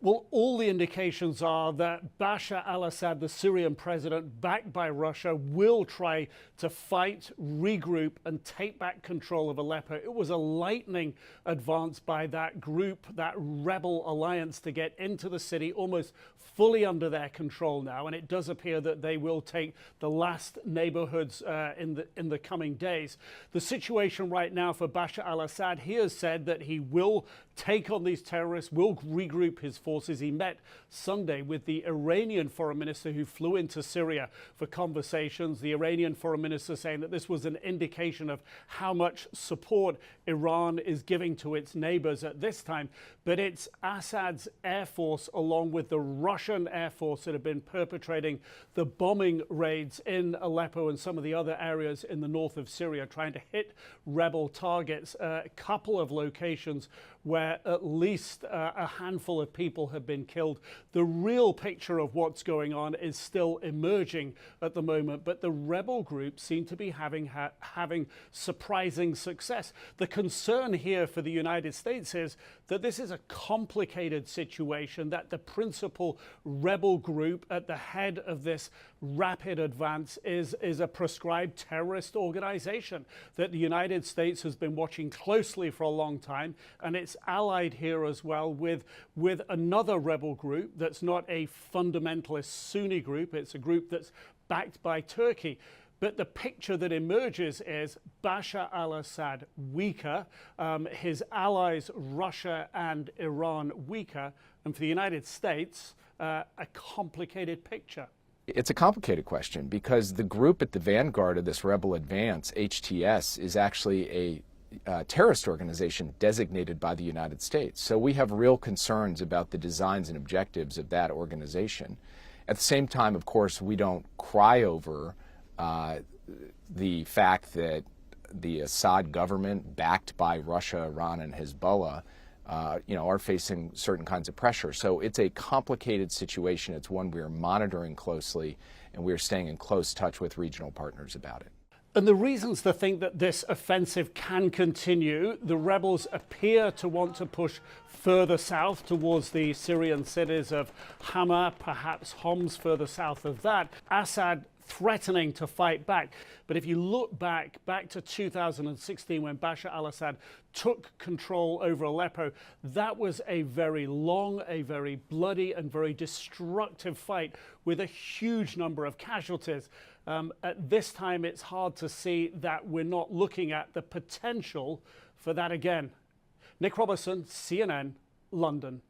Well, all the indications are that Bashar al-Assad, the Syrian president, backed by Russia, will try to fight, regroup, and take back control of Aleppo. It was a lightning advance by that group, that rebel alliance, to get into the city, almost fully under their control now. And it does appear that they will take the last neighborhoods in the coming days. The situation right now for Bashar al-Assad, he has said that he will take on these terrorists, will regroup his forces. He met Sunday with the Iranian foreign minister who flew into Syria for conversations. The Iranian foreign minister saying that this was an indication of how much support Iran is giving to its neighbors at this time. But it's Assad's air force, along with the Russian air force, that have been perpetrating the bombing raids in Aleppo and some of the other areas in the north of Syria, trying to hit rebel targets. A couple of locations where at least a handful of people have been killed. The real picture of what's going on is still emerging at the moment, but the rebel groups seem to be having surprising success. The concern here for the United States is that this is a complicated situation, that the principal rebel group at the head of this rapid advance is a proscribed terrorist organization that the United States has been watching closely for a long time, and it's allied here as well with another rebel group that's not a fundamentalist Sunni group. It's a group that's backed by Turkey. But the picture that emerges is Bashar al-Assad weaker, his allies Russia and Iran weaker, and for the United States, a complicated picture. It's a complicated question because the group at the vanguard of this rebel advance, HTS, is actually a terrorist organization designated by the United States. So we have real concerns about the designs and objectives of that organization. At the same time, of course, we don't cry over the fact that the Assad government, backed by Russia, Iran, and Hezbollah, are facing certain kinds of pressure. So it's a complicated situation. It's one we are monitoring closely, and we are staying in close touch with regional partners about it. And the reasons to think that this offensive can continue: the rebels appear to want to push further south towards the Syrian cities of Hama, perhaps Homs further south of that. Assad threatening to fight back. But if you look back to 2016, when Bashar al-Assad took control over Aleppo, that was a very long, a very bloody and very destructive fight with a huge number of casualties. At this time, it's hard to see that we're not looking at the potential for that again. Nick Robertson, CNN, London.